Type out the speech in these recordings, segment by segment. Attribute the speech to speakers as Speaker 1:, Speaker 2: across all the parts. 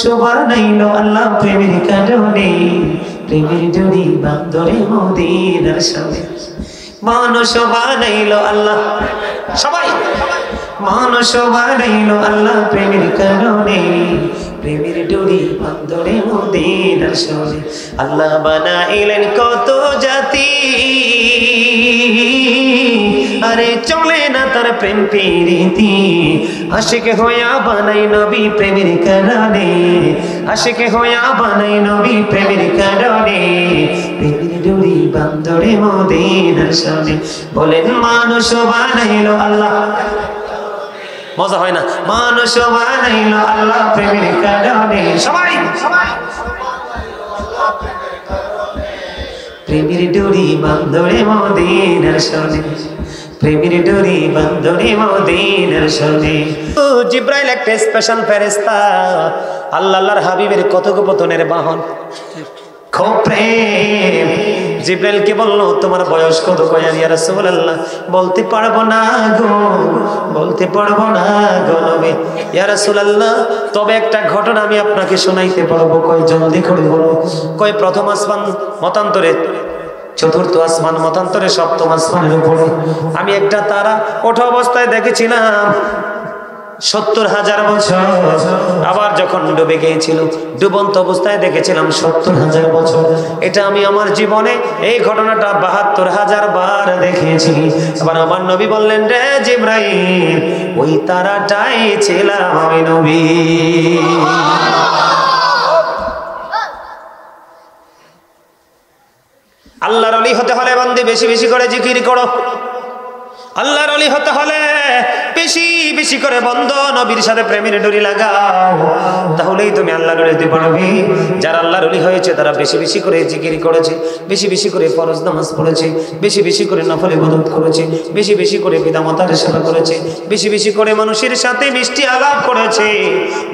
Speaker 1: শোভানাইলো আল্লাহ প্রেমের কারণে, প্রেমের জড়ি বান্দরে মদিনার সামনে। মান শোভানাইলো আল্লাহ, সবাই মান শোভানাইলো আল্লাহ প্রেমের কারণে, প্রেমের ডোরি বান্দরে মদিনার সামনে। আল্লাহ বানাইলেন কত জাতি, আরে চলে না তার প্রেম প্রীতি। আশিক হইয়া বানাই নবী প্রেমের কারণে, আশিক হইয়া বানাই নবী প্রেমের কারণে, প্রেমের ডোরি বান্দরে মদিনার সামনে। বলেন মানুষ বানাইলো আল্লাহ, মজা হয় না? মানুষ বানাইলো আল্লাহ প্রেমের কারণে, সবাই প্রেমের ডোরি বান্দরে মদিনার সামনে, প্রেমের ডোরি বান্দরে মদিনার সামনে। জিব্রাইল একটা স্পেশাল ফেরেশতা, আল্লাহর হাবিবের কথোপকথনের বাহন, খুব প্রেম। জিব্রাইলকে বললো তোমার বয়স কত? কয় ইয়া রাসূলুল্লাহ বলতে পারবো না গো, বলতে পারবো না গো নবী। ইয়া রাসূলুল্লাহ তবে একটা ঘটনা আমি আপনাকে শোনাইতে পারবো। কয় জলদি করে বলো। কয় প্রথম আসমান মতান্তরে, চতুর্থ আসমান মতান্তরে, সপ্তম আসমানের উপরে আমি একটা তারা ওঠা অবস্থায় দেখেছিলাম ৭০,০০০ বছর। আবার যখন ডুবে গিয়েছিল ডুবন্ত অবস্থায় দেখেছিলাম ৭০,০০০ বছর। এটা আমি আমার জীবনে এই ঘটনাটা ৭২,০০০ বার দেখেছি। আবার আমার নবী বললেন রে জিবরাইল ওই তারাটাই ছিলাম আমি নবী। আল্লাহর ওলি হতে হলে বান্দী বেশি বেশি করে জিকির করো। আল্লাহর ওলি হতে হলে বেশি বেশি করে বন্ধ নবীর সাথে প্রেমের ডোরি লাগাও, তাহলেই তুমি আল্লাহর ওলি হতে পারবে। যারা আল্লাহর ওলি হয়েছে তারা বেশি বেশি করে জিকির করেছে, বেশি বেশি করে ফরজ নামাজ পড়েছে, বেশি বেশি করে নফল ইবাদত করেছে, বেশি বেশি করে পিতামাতার সেবা করেছে, বেশি বেশি করে মানুষের সাথে মিষ্টি আলাপ করেছে,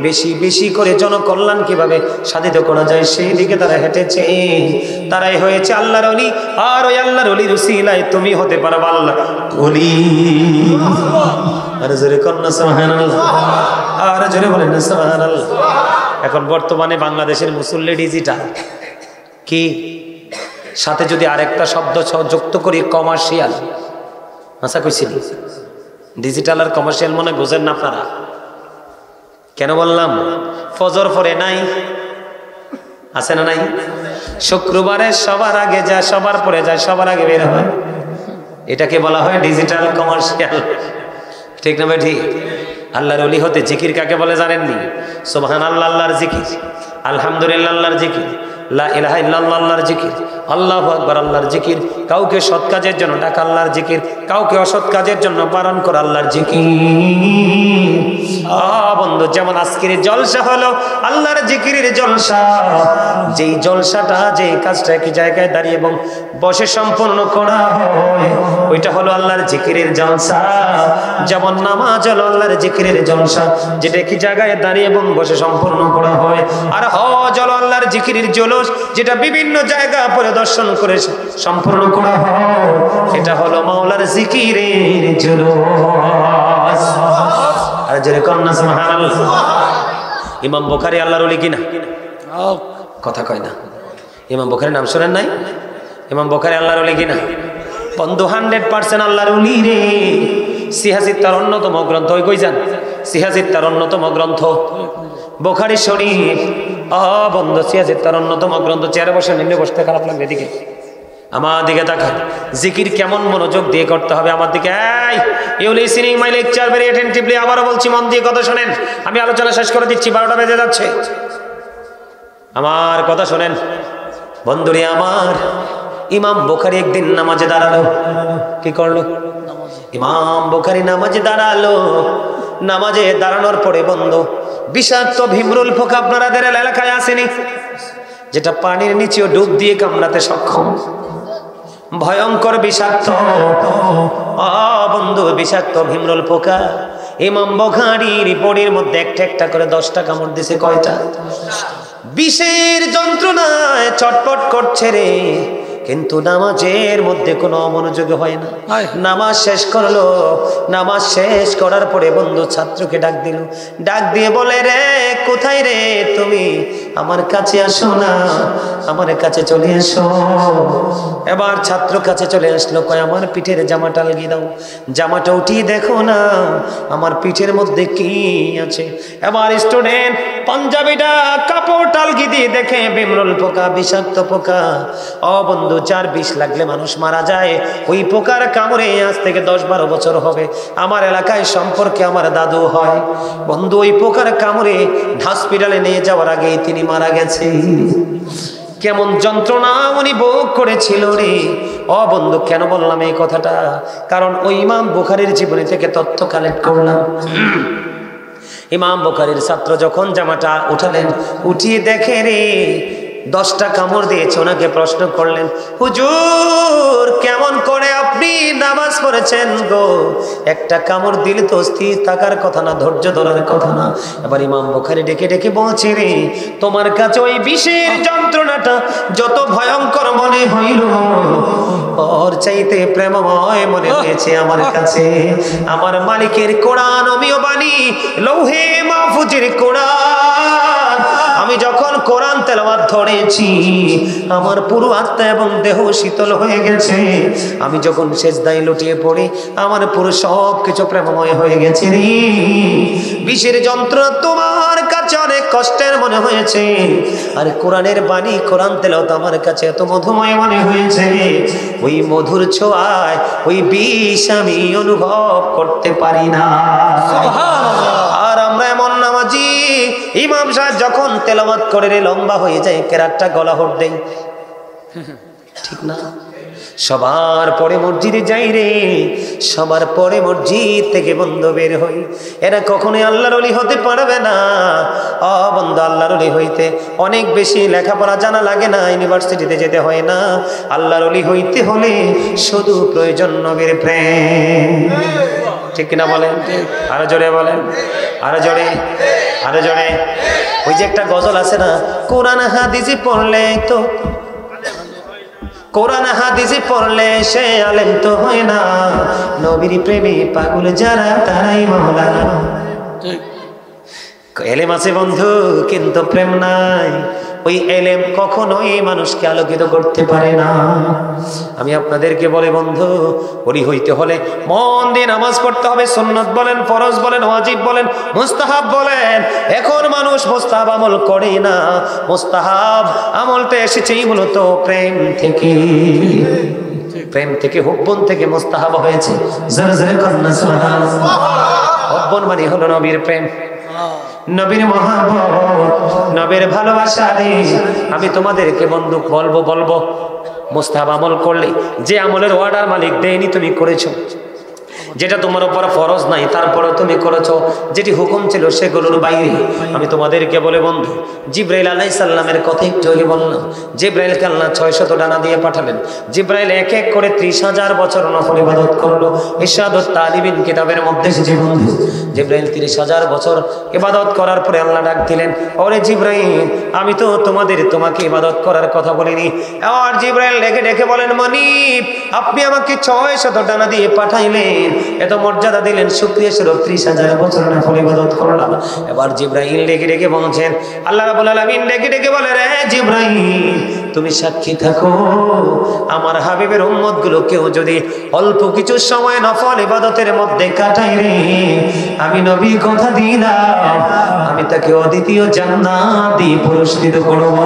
Speaker 1: বেশি বেশি করে জনকল্যাণ কিভাবে সাধিত করা যায় সেই দিকে তারা হেঁটেছে। তারাই হয়েছে আল্লাহর ওলি। আর ওই আল্লাহর ওলির উসিলায় তুমি হতে পারবে আল্লাহর ওলি। আর জোরে কন্যা সুবহানাল্লাহ, আর জোরে বলেন না সুবহানাল্লাহ। এখন বর্তমানে বাংলাদেশের মুসল্লি ডিজিটাল কি, সাথে যদি আরেকটা শব্দ যুক্ত করি কমার্শিয়াল। আচ্ছা কইছিল ডিজিটাল আর কমার্শিয়াল মনে বুঝেন না আপনারা? কেন বললাম? ফজর পরে নাই, আছে না নাই? শুক্রবারে সবার আগে যায়, সবার পরে যায়, সবার আগে বের হয়, এটাকে বলা হয় ডিজিটাল কমার্শিয়াল। ঠিক না ভাই? ঠিক। আল্লাহর ওলি হতে জিকির কাকে বলে জানেননি? সুবহানাল্লাহ আল্লাহর জিকির, আলহামদুলিল্লাহ আল্লাহর জিকির, লা ইলাহা ইল্লাল্লাহ আল্লাহর জিকির, আল্লাহু আকবার আল্লাহর জিকির, কাউকে সৎ কাজের জন্য ডাকা আল্লাহর জিকির, কাউকে অসৎ কাজের জন্য বারণ করা আল্লাহর জিকির। বন্ধু যেমন আজকের জলসা হলো আল্লাহর জিকিরের জলসা, যেই জলসাটা যেই কাজটা একই জায়গায় দাঁড়িয়ে এবং বসে সম্পূর্ণ করা হয় ওইটা হলো আল্লাহর জিকিরের জলসা। যেমন নামাজ হলো আল্লাহর জিকিরের জলসা, যেটা একই জায়গায় দাঁড়িয়ে এবং বসে সম্পূর্ণ করা হয়। আর হজ হলো আল্লাহর জিকিরের জলস, যেটা বিভিন্ন জায়গা পরিদর্শন করে সম্পূর্ণ করা হয়, এটা হলো মাওলার জিকিরের জলস। আর জোরে কন্যা সুবহানাল্লাহ। ইমাম বুখারী আল্লাহর ওলি কিনা? কথা কয় না। ইমাম বুখারীর নাম শুনেন নাই? ইমাম বুখারী আল্লাহর ওলি কিনা? বন্ধু 100% আল্লাহর ওলি রে। সিহাজিত তার অন্যতম গ্রন্থ, ওই কই যান? সিহাজিত তার অন্যতম গ্রন্থ বুখারী শরীফ। বন্ধু সিহাজিত তার অন্যতম গ্রন্থ। চেয়ারে বসে নিম্নে বসতে খারাপ লাগবে? এদিকে আমার দিকে তাকান। জিকির কেমন মনোযোগ দিয়ে করতে হবে আমার দিকে। You listening my lecture very attentively. আবারও বলছি, মন দিয়ে কথা শোনেন। আমি আলোচনা শেষ করে দিচ্ছি, 12টা বেজে যাচ্ছে। আমার কথা শোনেন বন্ধুরে আমার। ইমাম বুখারী একদিন নামাজে দাঁড়ালো। কি করলো? ইমাম বুখারী নামাজে দাঁড়ালো। নামাজে দাঁড়ানোর পরে বন্ধু বিষাক্ত ভিমরুল পোকা আপনাদের এলাকায় আসেনি? যেটা পানির নিচেও ডুব দিয়ে কামড়াতে সক্ষম, ভয়ঙ্কর বিষাক্ত। বন্ধু বিষাক্ত ভিমরুল পোকা ইমাম বুখারীর বডির মধ্যে একটা একটা করে 10টা কামড় দিছে। কয়টা? বিষের যন্ত্রণায় ছটফট করছে রে। কিন্তু নামাজের মধ্যে কোনো অমনোযোগ হয় না। নামাজ শেষ করলো, নামাজ শেষ করার পরে বন্ধু ছাত্রকে ডাক দিল, ডাক দিয়ে বলে, রে কোথায় রে তুমি, আমার কাছে আসো না, আমার কাছে চলে এসো। এবার ছাত্র কাছে চলে আসলো, কয় আমার পিঠের জামাটা লাগিয়ে দাও, জামাটা উঠিয়ে দেখো না আমার পিঠের মধ্যে কি আছে। এবার স্টুডেন্ট পাঞ্জাবিটা কাপড় টালগি দিয়ে দেখে বিমরুল পোকা, বিষাক্ত পোকা। ও বন্ধু, 4-20 লাগলে মানুষ মারা যায় ওই পোকার কামড়ে। আজ থেকে 10-12 বছর হবে আমার এলাকায় সম্পর্কে আমার দাদু হয় বন্ধু, ওই পোকার কামড়ে হসপিটালে নিয়ে যাওয়ার আগেই তিনি মারা গেছে। কেমন যন্ত্রণা উনি ভোগ করেছিল রে। ও বন্ধু, কেন বললাম এই কথাটা? কারণ ওই ইমাম বুখারীর জীবনী থেকে তথ্য কালেক্ট করলাম। ইমাম বুখারীর ছাত্র যখন জামাটা উঠালেন, উঠিয়ে দেখে রে 10টা কামড় দিয়েছে। ওনাকে প্রশ্ন করলেন, হুজুর কেমন করে আপনি নামাজ পড়েছেন গো? একটা কামড় দিলে তো স্থির থাকার কথা না, ধৈর্য ধরার কথা না। এবার ইমাম বুখারী ডেকে ডেকে বলছে, রে তোমার কাছে ওই বিষের যন্ত্রণাটা যত ভয়ঙ্কর মনে হইল, ওর চাইতে প্রেমময় মনে হয়েছে আমার কাছে আমার মালিকের কোরআন, অমীয় বাণী, লৌহে মাহফুজের কোরআন। আমি যখন কোরআন তেলাওয়াত ধরেছি আমার পুরো আত্মা এবং দেহ শীতল হয়ে গেছে। আমি যখন সেজদায় লুটিয়ে পড়ি আমার পুরো সব কিছু প্রেমময় হয়ে গেছে রে। বিষের যন্ত্র তোমার কাছে অনেক কষ্টের মনে হয়েছে, আর কোরআনের বাণী, কোরআন তেলাওয়াত আমার কাছে এত মধুময় মনে হয়েছে। ওই মধুর ছোঁয়ায় ওই বিষ আমি অনুভব করতে পারি না। আর আমরা এমন নামাজি, ইমাম সাহেব যখন তেলাওয়াত করে রে লম্বা হয়ে যায়, কেরাতটা গলা হট দেয়, ঠিক না? সবার পরে মসজিদে যাই রে, সবার পরে মসজিদ থেকে বন্ধ বের হই। এরা কখনোই আল্লাহর ওলি হতে পারবে না। বন্ধ, আল্লাহর ওলি হইতে অনেক বেশি লেখাপড়া জানা লাগে না, ইউনিভার্সিটিতে যেতে হয় না। আল্লাহর ওলি হইতে হলে শুধু প্রয়োজন নবীর প্রেম, ঠিক কিনা বলেন? আরো জোরে বলেন, আরো জোরে, আরো জোরে। ওই যে একটা গজল আছে না, কোরআন হাদিস পড়লে তো, কোরআন হাদিস পড়লে সে আলেম তো হয় না, নবীর প্রেমে পাগল যারা তারাই মাওলানা। এলেম আছে বন্ধু, কিন্তু প্রেম নাই। ওই এলেম কখনোই মানুষকে আলোকিত করতে পারে না। আমি আপনাদেরকে বলি বন্ধু, ওলি হইতে হলে মন দিয়ে নামাজ পড়তে হবে। সুন্নত বলেন, ফরজ বলেন, ওয়াজিব বলেন, মুস্তাহাব বলেন। এখন মানুষ মুস্তাহাব আমল করে না। মুস্তাহাব আমলটা এসেছেই মূলত প্রেম থেকে, প্রেম থেকে, হুব্বন থেকে মুস্তাহাব হয়েছে। জোরে জোরে কন্যা সুবহানাল্লাহ। হুব্বন মানে হলো নবীর প্রেম, নবীর মহব্বত, নবীর ভালোবাসা। আমি তোমাদেরকে বন্ধু বলবো মুস্তাহাব আমল করলে, যে আমলের অর্ডার মালিক দেয়নি তুমি করেছো, যেটা তোমার উপর ফরজ নাই তারপরে তুমি করেছো, যেটি হুকুম ছিল সেগুলোর বাইরে। আমি তোমাদেরকে বলে বন্ধু, জিব্রাইল আলাইহিস সালামের কথা একটু আগে বললাম। জিব্রাইলকে আল্লাহ 600 ডানা দিয়ে পাঠালেন। জিব্রাইল এক এক করে 30,000 বছর নফল ইবাদত করলো। ইরশাদুত তালিবিন কিতাবের মধ্যে এসেছে বন্ধু, জিব্রাইল 30,000 বছর ইবাদত করার পরে আল্লাহ ডাক দিলেন, ওরে জিব্রাইল, আমি তো তোমাকে ইবাদত করার কথা বলিনি। আর জিব্রাইল ডেকে ডেকে বলেন, মনিব, আপনি আমাকে 600 ডানা দিয়ে পাঠাইলেন, এত মর্যাদা দিলেন, শুকরিয়া স্বরূপ 30,000 বছর নফল ইবাদত করলাম। এবার জিব্রাইল ডেকে ডেকে বলছেন, আল্লাহ রাব্বুল আলামিন ডেকে ডেকে বলে, রে জিব্রাইল, তুমি সাক্ষী থাকো, আমার হাবিবের উম্মত গুলো কেউ যদি অল্প কিছু সময় নফল ইবাদতের মধ্যে কাটাই রে, আমি নবী কথা দিলাম, আমি তাকে অদ্বিতীয় জান্নাত দিয়ে পুরস্কৃত করব।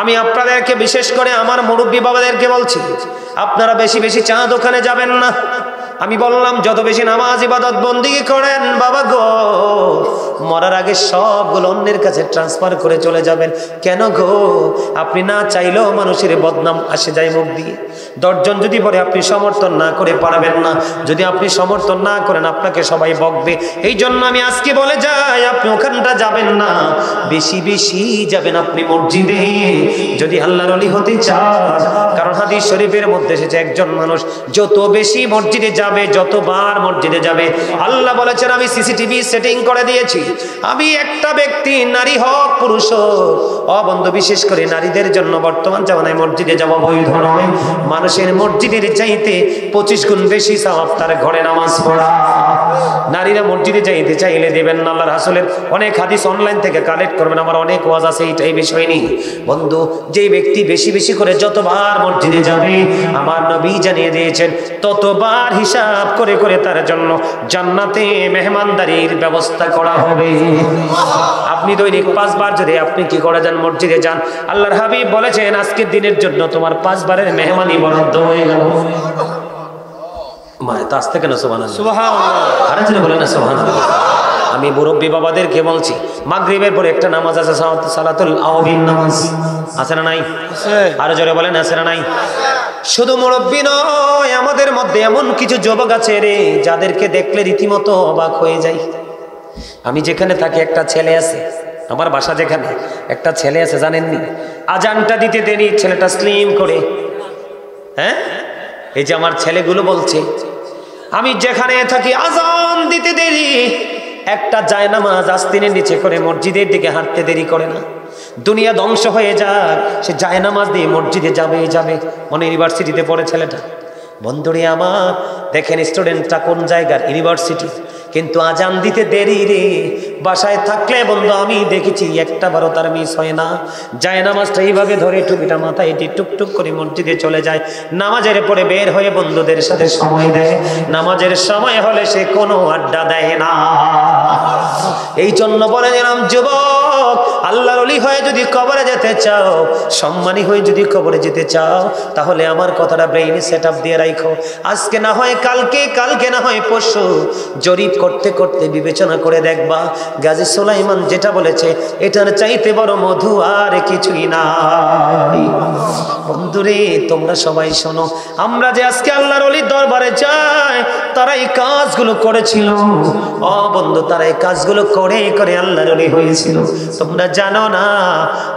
Speaker 1: আমি আপনাদেরকে বিশেষ করে আমার মুরব্বী বাবাদেরকে বলছি, আপনারা বেশি বেশি চা দোকানে যাবেন না। আমি বললাম যত বেশি নামাজ ইবাদত বন্দেগী করেন বাবা গো, মরার আগে সবগুলো অন্যের কাছে ট্রান্সফার করে চলে যাবেন। কেন গো? আপনি না চাইলেও মানুষের বদনাম আসে যায় মুখ দিয়ে। 10 জন যদি বলে আপনি সমর্থন না করে পারবেন না, যদি আপনি সমর্থন না করেন আপনাকে সবাই বকবে। এই জন্য আমি আজকে বলে যাই, আপনি ওখান ঘন্টা যাবেন না, বেশি বেশি যাবেন আপনি মসজিদে যদি আল্লাহর ওলি হতে চান। কারণ হাদিস শরীফের মধ্যে এসেছে একজন মানুষ যত বেশি মসজিদে যাবে, যতবার মসজিদে যাবে, আল্লাহ বলেছেন আমি সিসিটিভি সেটিং করে দিয়েছি, আমি একটা ব্যক্তি নারী হোক পুরুষ হোক, বন্ধু বিশেষ করে নারীদের জন্য বর্তমান জামানায় মসজিদে যাওয়া বৈধ নয়। মানুষের মসজিদের চাইতে 25 গুণ বেশি সওয়াব তার ঘরে নামাজ পড়া। নারীরা মসজিদে যাইতে চাইলে দেবেন না। আল্লাহর রাসূলের অনেক হাদিস অনলাইন থেকে কালেক্ট করবেন, আমার অনেক ওয়াজ আছে এইটাই বিষয় নেই। বন্ধু, যেই ব্যক্তি বেশি বেশি করে যতবার মসজিদে যাবে, আমার নবী জানিয়ে দিয়েছেন ততবার হিসাব করে করে তার জন্য জান্নাতে মেহমানদারির ব্যবস্থা করা হবে। আপনি দৈনিক 5 বার যদি আপনি কি করে যান, মসজিদে যান, আল্লাহর হাবিব বলেছেন আজকের দিনের জন্য তোমার 5 বারের মেহমানি বরাদ্দ হয়ে গেল। আমি মুরব্বী বাবাদেরকে বলছি, মাগরিবের পরে একটা নামাজ আছে, সালাতুল আওয়াবিন নামাজ, আছে না নাই? আরো জোরে বলেন, আছে না নাই? শুধু মুরব্বী নয়, আমাদের মধ্যে এমন কিছু যুবক আছে রে, যাদেরকে দেখলে রীতিমতো অবাক হয়ে যায়। আমি যেখানে থাকি একটা ছেলে আছে, আমার বাসা যেখানে একটা ছেলে আছে, জানেননি? আজানটা দিতে দেরি, ছেলেটা স্লিম করে, হ্যাঁ, এই যে আমার ছেলেগুলো বলছে, আমি যেখানে থাকি আজান দিতে দেরি, একটা জায়নামাজ আস্তিনের নিচে করে মসজিদের দিকে হাঁটতে দেরি করে না। দুনিয়া ধ্বংস হয়ে যাক, সে জায়নামাজ দিয়ে মসজিদে যাবে। মনে ইউনিভার্সিটিতে পড়ে ছেলেটা। বন্ধুরে আমার, দেখেন স্টুডেন্টটা কোন জায়গার, ইউনিভার্সিটি, কিন্তু আজান দিতে দেরি রে। বাসায় থাকলে বন্ধু আমি দেখেছি একটা বারো তার মিস হয় না। জায়নামাজটা এইভাবে ধরে টুপিটা মাথায় এটি টুকটুক করে মসজিদে চলে যায়। নামাজের পরে বের হয়ে বন্ধুদের সাথে সময় দেয়। নামাজের সময় হলে সে কোনো আড্ডা দেয় না। এই জন্য বলে গেলাম, যুবক, আল্লাহর ওলি হয়ে যদি কবরে যেতে চাও, সম্মানী হয়ে যদি কবরে যেতে চাও, তাহলে আমার কথাটা ব্রেইনে সেট আপ দিয়ে রাখো। আজকে না হয় কালকে, কালকে না হয় পরশু, জরিপ করতে করতে বিবেচনা করে দেখবা, গাজী সুলাইমান যেটা বলেছে এটার চাইতে বড় মধু আর কিছুই নাই। বন্ধুরে, তোমরা সবাই শোনো, আমরা যে আজকে আল্লাহর ওলির দরবারে যাই, তারা এই কাজগুলো করেছিল। বন্ধু, তারা এই কাজগুলো করে করে আল্লাহর ওলি হয়েছিল। তোমরা জানো না,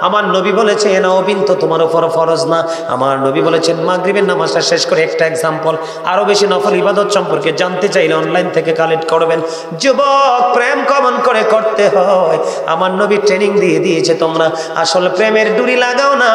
Speaker 1: আমার নবী বলেছেন ওবিন তো তোমার উপর ফরজ না। আমার নবী বলেছেন মাগরিবের নামাজটা শেষ করে, একটা এক্সাম্পল, আরো বেশি নফল ইবাদত সম্পর্কে জানতে চাইলে অনলাইন থেকে কালেক্ট করবেন। যুবক, প্রেম কেমন করে করতে হয় আমার নবী ট্রেনিং দিয়ে দিয়েছে। তোমরা আসল প্রেমের ডুরি লাগাও না,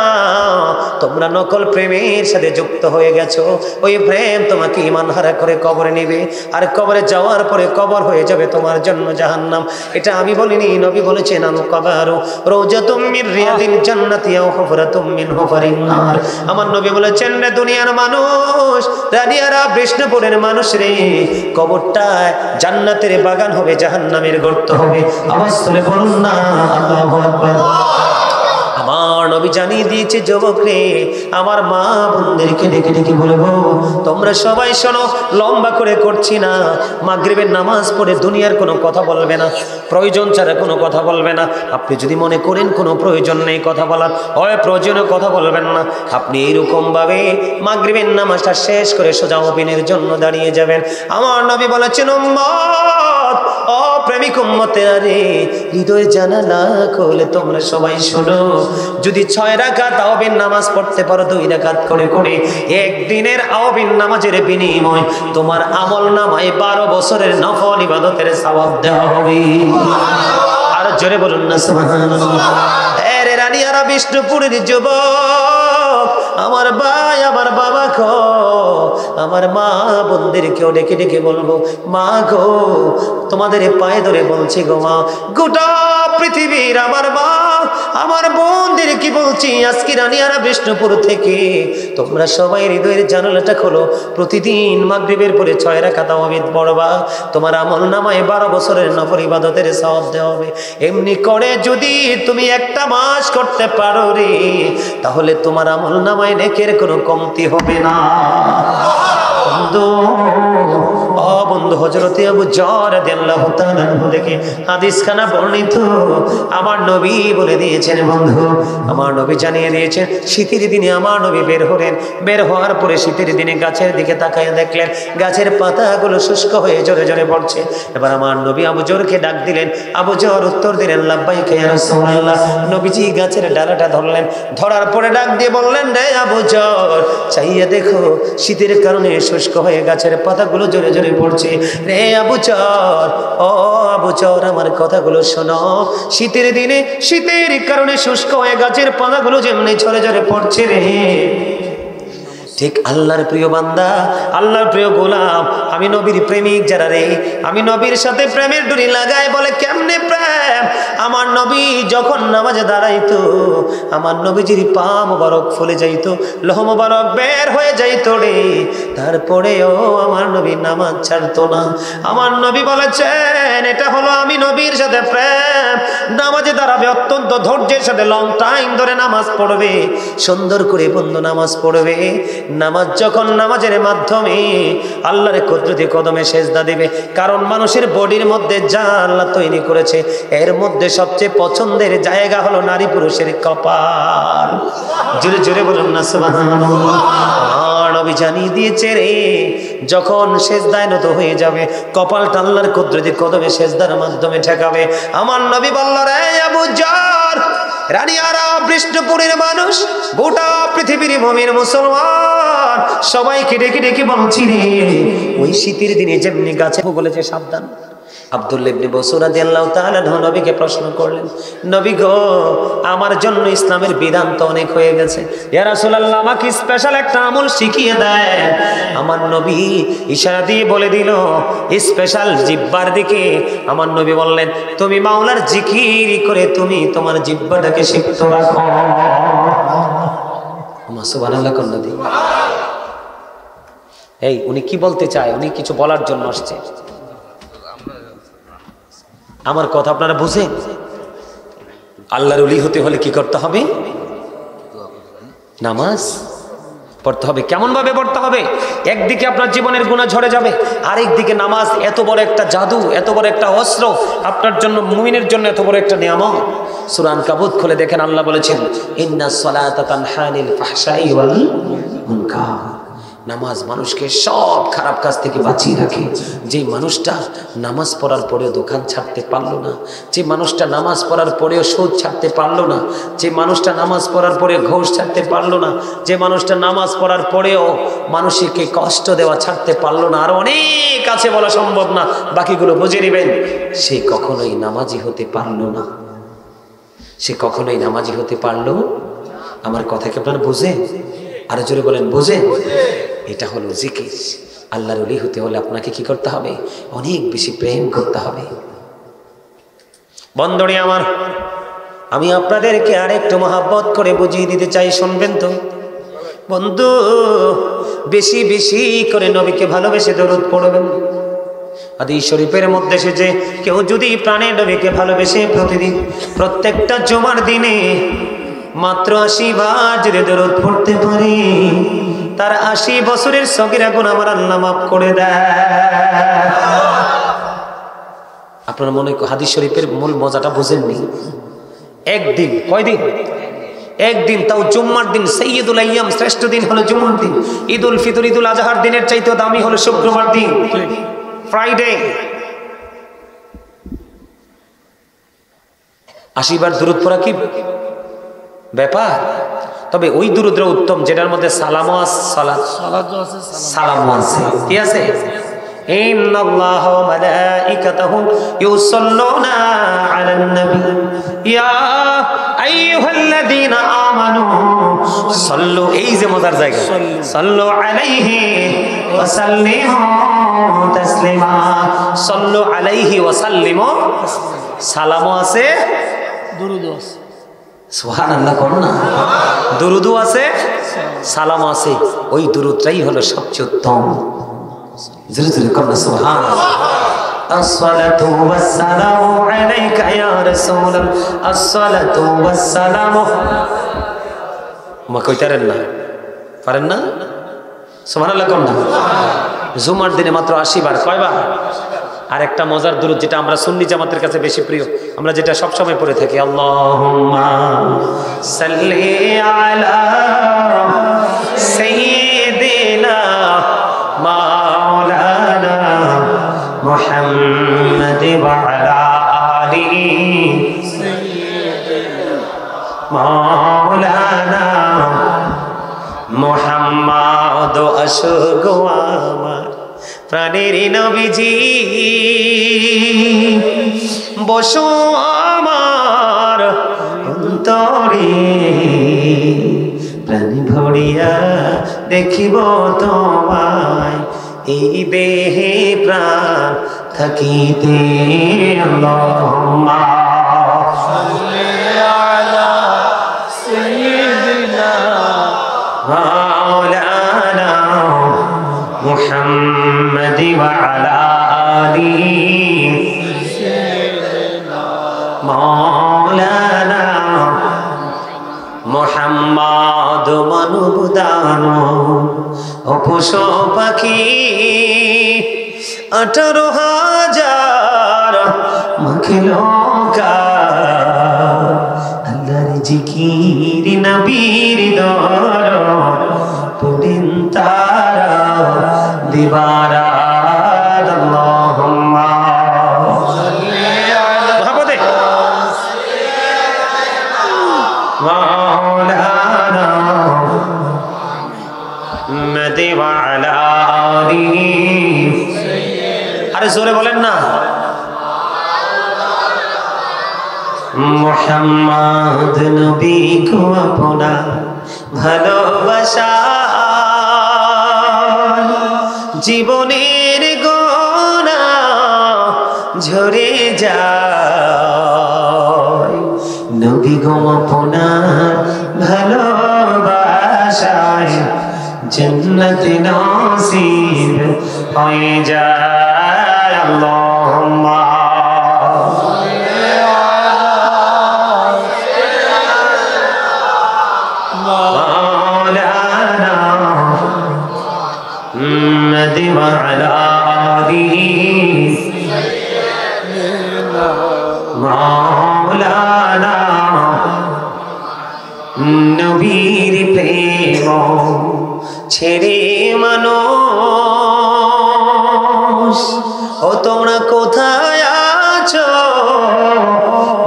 Speaker 1: তোমরা নকল প্রেমের সাথে যুক্ত হয়ে গেছো। ওই প্রেম তোমাকে ঈমান হারা করে কবরে নেবে, আর কবরে যাওয়ার পরে কবর হয়ে যাবে তোমার জন্য জাহান্নাম। এটা আমি বলিনি, নবী বলেছেন আল কবরু রাওজাতুম মির রিয়াদিল জান্নাতি আও হুফরাতুম মিন হুফারিন নার। আমার নবী বলেছেন, রে দুনিয়ার মানুষ, রানিয়ারা বিষ্ণুপুরের মানুষ রে, কবরটা জান্নাতের বাগান হবে, জাহান্নামের গর্ত হবে। আওয়াজ তুলে বলুন না আল্লাহু আকবার। আমার নবী জানিয়ে দিয়েছে, যুবক রে, আমার মা বোনদেরকে ডেকে ডেকে বলবো, তোমরা সবাই শোনো, লম্বা করে করছি না। মাগরিবের নামাজ পড়ে দুনিয়ার কোনো কথা বলবে না, প্রয়োজন ছাড়া কোনো কথা বলবে না। আপনি যদি মনে করেন কোনো প্রয়োজন নেই কথা বলার, হয় প্রয়োজনীয় কথা বলবেন না। আপনি এইরকম ভাবে মাগরিবের নামাজটা শেষ করে সোজা ওবিনের জন্য দাঁড়িয়ে যাবেন। আমার নবী বলেছেন, উম্মত, ও প্রেমিক উম্মতেরা রে, হৃদয় জানালা খুলে তোমরা সবাই শোনো, যদি 6 রাকাত আওবিন নামাজ পড়তে পারো 2 রাকাত করে করে, একদিনের আওবিন নামাজের বিনিময় তোমার আমল নামায় 12 বছরের নফল ইবাদতের সওয়াব দেওয়া হবে। আর জোরে বলুন না সুবহানাল্লাহ। এরে রানিয়ারা, বিষ্ণুপুরের যুবক, আমার ভাই, আমার বাবা গো, আমার মা বোনদেরকেও ডেকে ডেকে বলবো, মা গো, তোমাদের পায়ে ধরে বলছি গো মা, গোটা পৃথিবীর আমার মা, আমার বোনদের কি বলছি, আজকে রানিয়ারা বিষ্ণুপুর থেকে তোমরা সবাই হৃদয়ের জানালাটা খোলো। প্রতিদিন মাগরিবের পরে 6 রাকাত আওয়াবিদ পড়বা, তোমার আমল নামায় 12 বছরের নফল ইবাদতের সওয়াব দেওয়া হবে। এমনি করে যদি তুমি একটা মাস করতে পারো রে, তাহলে তোমার আমল নামায় নেকের কোনো কমতি হবে না। বন্ধু, ও বন্ধু, হযরতে আবু যর রাদিয়াল্লাহু তাআলা থেকে হাদিস খানা বর্ণিত। আমার নবী বলে দিয়েছেন বন্ধু, আমার নবী জানিয়ে দিয়েছেন, শীতের দিনে আমার নবী বের হলেন। বের হওয়ার পরে শীতের দিনে গাছের দিকে তাকায় দেখলেন গাছের পাতাগুলো শুষ্ক হয়ে জোরে জোরে পড়ছে। এবার আমার নবী আবু যরকে ডাক দিলেন। আবু যর উত্তর দিলেন, লাব্বাইকা ইয়া রাসূলুল্লাহ। নবীজি গাছের ডালাটা ধরলেন, ধরার পরে ডাক দিয়ে বললেন, রে আবু যর, চাইয়া দেখো শীতের কারণে শুষ্ক হয়ে গাছের পাতাগুলো জোরে জোরে পড়ছে। রে আবু যর, ও আবু যর, আমার কথাগুলো শোনো। শীতের দিনে শীতের কারণে শুষ্ক হয়ে গাছের পাতাগুলো যেমনি ঝরে ঝরে পড়ছে রে, ঠিক আল্লাহর প্রিয় বান্দা, আল্লাহর প্রিয় গোলাম, আমি নবীর প্রেমিক যারা রে, আমি নবীর সাথে প্রেমের ডুরি লাগাই। বলে কেমনে প্রেম? আমার নবী যখন নামাজে দাঁড়াইতো, আমার নবীজির পা মোবারক ফুলে যাইতো, লোহ মোবারক বের হয়ে যাইতো রে, তারপরেও আমার নবী নামাজ ছাড়তো না। আমার নবী বলেছেন, এটা হলো আমি নবীর সাথে প্রেম। নামাজে দাঁড়াবে, অত্যন্ত ধৈর্যের সাথে লং টাইম ধরে নামাজ পড়বে, সুন্দর করে বন্ধু নামাজ পড়বে। নামাজ যখন নামাজের মাধ্যমে আল্লাহর কুদরতি কদমে সেজদা দিবে, কারণ মানুষের বডির মধ্যে যা আল্লাহ তৈরি করেছে এর মধ্যে সবচেয়ে পছন্দের জায়গা হলো নারী পুরুষের কপাল। জোরে জোরে বলুন না সুবহানাল্লাহ। নবী জানিয়ে দিয়েছে রে, যখন সেজদায় নত হয়ে যাবে কপালটা আল্লাহর কুদরতি কদমে সেজদার মাধ্যমে ঠেকাবে। আমার নবী বলল, রে আবু যর, রানী আরব, বিষ্ণুপুরের মানুষ, গোটা পৃথিবীর মুমিন মুসলমান সবাইকে ডেকে ডেকে বলছি রে, ওই শীতের দিনে যেমনি গাছে বলেছে সাবধান। আব্দুল্লাহ ইবনে বসর রাদিয়াল্লাহু তাআলা নবীকে প্রশ্ন করলেন, নবী গো, আমার জন্য ইসলামের বিধান তো অনেক হয়ে গেছে, ইয়া রাসূলুল্লাহ, আমাকে স্পেশাল একটা আমল শিখিয়ে দেয়। আমার নবী ইশারা দিয়ে বলে দিল স্পেশাল জিহ্বার দিকে। আমার নবী বললেন, তুমি মাওলার জিকির করে তুমি তোমার জিহ্বাটাকে সিক্ত রাখো। সুবহানাল্লাহ কন্যা দি। এই উনি কি বলতে চায়? উনি কিছু বলার জন্য আসছে। আমার কথা আপনারা বুঝেন? আল্লাহর ওলি হতে হলে কি করতে হবে? নামাজ পড়তে হবে। কেমন ভাবে পড়তে হবে? একদিকে আপনার জীবনের গুনাহ ঝরে যাবে, আরেক দিকে নামাজ এত বড় একটা জাদু, এত বড় একটা অস্ত্র, আপনার জন্য, মুমিনের জন্য এত বড় একটা নিয়ামত। সূরা আনকাবুত খুলে দেখেন, আল্লাহ বলেছেন, ইন্নাস সালাতা তানহা আনিল ফাহশাই ওয়াল মুনকার। নামাজ মানুষকে সব খারাপ কাজ থেকে বাঁচিয়ে রাখে। যে মানুষটা নামাজ পড়ার পরেও দোকান ছাড়তে পারলো না, যে মানুষটা নামাজ পড়ার পরেও সুদ ছাড়তে পারলো না, যে মানুষটা নামাজ পড়ার পরে ঘুষ ছাড়তে পারলো না, যে মানুষটা নামাজ পড়ার পরেও মানুষকে কষ্ট দেওয়া ছাড়তে পারলো না, আর অনেক আছে বলা সম্ভব না, বাকিগুলো বুঝে নেবেন, সে কখনোই নামাজি হতে পারলো না। সে কখনোই নামাজি হতে পারলো। আমার কথা কি আপনারা বোঝেন? আরো জোরে বলেন, বোঝেন? এটা হলো জিকির। আল্লাহর ওলি হতে হলে আপনাকে কি করতে হবে? অনেক বেশি প্রেম করতে হবে। বন্ধুরে আমার, আমি আপনাদেরকে আরেকটু মহব্বত করে বুঝিয়ে দিতে চাই, শুনবেন তো বন্ধু? বেশি বেশি করে নবীকে ভালোবেসে দরুদ পড়বেন। হাদিস শরীফের মধ্যে এসেছে, কেউ যদি প্রাণে নবীকে ভালোবেসে প্রতিদিন প্রত্যেকটা জুমার দিনে মাত্র 80 বার যদি দরুদ পড়তে পারি, তার 80 বছরের সগীরা গুনাহ আমার আল্লাহ মাফ করে দেয়। আপনার মনে হাদিস শরীফের মূল মজাটা বুঝেননি? একদিন, কয়দিন? একদিন, তাও জুম্মার দিন। সাইয়্যিদুল আইয়াম, শ্রেষ্ঠ দিন হলো জুম্মার দিন। ঈদুল ফিতর, ঈদুল আজহার দিনের চাইতেও দামি হলো শুক্রবার দিন, ফ্রাইডে। 80 বার দরুদ পড়া কি ব্যাপার? তবে ওই দুরুদরা উত্তম যেটার মধ্যে সালামও আছে, সালামও আছে। কি আছে? ইন্নাল্লাহ ওয়া মালাইকাতাহু ইউসাল্লুনা আলান নবী ইয়া আইয়ুহাল্লাযীনা আমানু সাল্লু, এই যে মজার জায়গা, সাল্লু আলাইহি ওয়া সাল্লিমু তাসলিমা। সাল্লু আলাইহি ওয়া সাল্লিমু, সালামও আছে, দুরুদও আছে। সুবহানাল্লাহ করুন না। দুরুদও আছে, সালাম আছে। ওই দুরুদটাই হলো সবচেয়ে উত্তম। জোরে জোরে করুন সুবহানাল্লাহ। আসসালাতু ওয়াসসালামু আলাইকা ইয়া রাসূলুল্লাহ, আসসালাতু ওয়াসসালামু। মা কইতারেন না? পারেন না? সুবহানাল্লাহ করুন না। জুমার দিনে মাত্র 80 বার। কয়বার? আর একটা মজার দুরূদ যেটা আমরা সুন্নি জামাতের কাছে বেশি প্রিয়, আমরা যেটা সব সময় পড়ে থাকি, আল্লাহুম্মা সাল্লি আলা সাইয়্যিদিনা মাওলানা মুহাম্মাদ ওয়া আলা আলিহি মাওলানা মুহাম্মদ। অশোক আমার প্রাণের নবীজি, বসো আমার অন্তরে, প্রাণ ভরিয়া দেখিব তোমায়, এই দেহে প্রাণ থাকিতে। আল্লাহুম্মা সাল্লি আলা সাইয়্যিদিনা মাওলানা মুহাম্মাদ ওয়া আলা আলিহি মাওলানা মুহাম্মদ। মানব দানব ও পশু পাখি 18,000 মাখলো আল্লাহর জিকির নবীর দরদ পড়েন তারা দিবারাত। আল্লাহুম্মা সাল্লি আলা মাওলানা মুহাম্মাদ ওয়া আলা আলিহি। আরে জোরে বলেন না, মুহাম্মদ নবী কো আপনা ভালোবাসা, জীবনের গোনা ঝরে যায়, নবী গো আপনার ভালোবাসায় জান্নাত নসিব হয়ে যায়। আল্লাহুম্মা মাওলানা মুহাম্মাদ ওয়া আলা আলিহি মাওলানা। নবীর প্রেম ছেড়ে মানুষ, ও তোমরা কোথায় আছো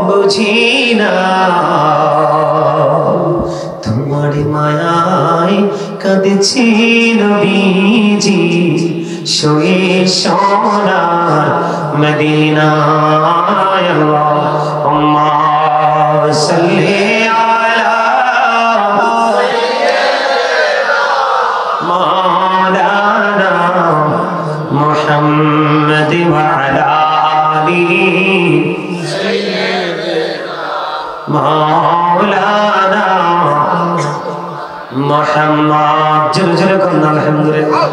Speaker 1: বুঝি না, তোমার মায়ায় কাঁদছি নবীজি, শুয়ে সোনার মদিনায়। আল্লাহুম্মা সাল্লি আলা মাওলানা মুহাম্মাদ ওয়া আলা আলিহি মাওলানা মুহাম্মদ। জোরে জোরে কোন আলহামদুলিল্লাহ।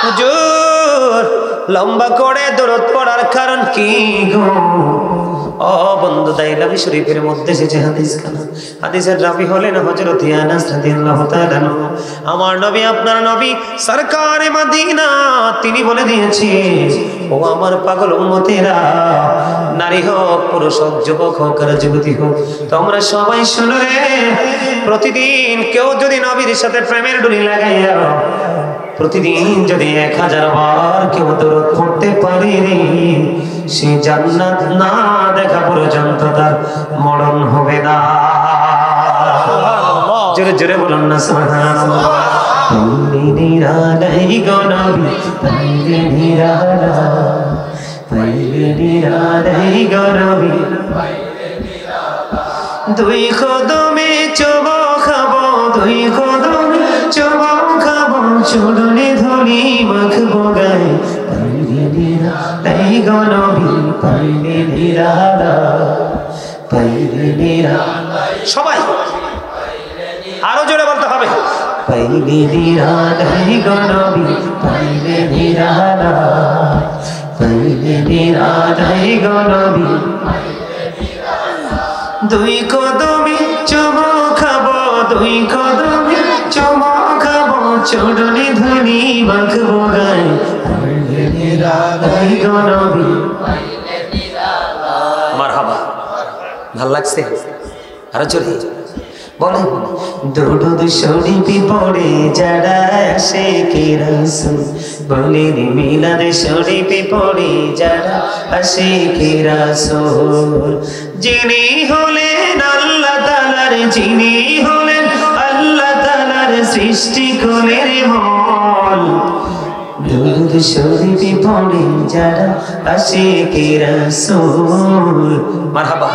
Speaker 1: হুজুর লম্বা করে দরুদ পড়ার কারণ কি গো? ও বন্ধু, দাইলামি শরীফের মধ্যে এসেছে হাদিস খানা। হাদিসের রাবি হলেন হযরত আনাস রাদিয়াল্লাহু তাআলা আনহু। আমার নবী, আপনার নবী সরকারে মদিনা, তিনি বলে দিয়েছে, ও আমার পাগল উম্মতেরা, নারী হোক, পুরুষ হোক, যুবক হোক আর যুবতী হোক, তোমরা সবাই শোনো রে, প্রতিদিন কেউ যদি নবীর সাথে প্রেমের ডুরি লাগাইয়া প্রতিদিন যদি 1000 বার কেউ দরুদ পড়তে পারে রে, সে জান্নাত না দেখা পর্যন্ত তার মরণ হবে না। জোরে জোরে বলুন না সুবহানাল্লাহ। পাইলে নিরালাই গো নবী, পাইলে নিরালাই, পাইলে নিরালাই গো নবী, দুই কদমে চুমো খাবো, দুই কদমে চুমো খাবো, চুলনে ধরি মাখবো গায়ে, পাইলে নিরালাই গো নবী, পাইলে নিরালাই, পাইলে নিরালাই। সবাই আরো জোরে বলতে হবে, পাইলে নিরালাই গো নবী, পাইলে নিরালাই, পাইলে নিরালাই গো নবী, দুই কদমে চুমো খাবো, দুই কদমে চুমো খাবো, চরণে ধুলি মাখবো গায়ে মারহাবা ভাল লাগছে আরো জোরে বলে দরুদ শরীফ পড়ে যারা আশিকে রাসূল বলে মিলাদ শরীফ পড়ে যারা আশিকে রাসূল যিনি হলেন আল্লাহ তাআলার যিনি হলেন আল্লাহ তাআলার সৃষ্টি কোণের মূল দরুদ শরীফ পড়ে যারা আশিকে রাসূল মারহাবা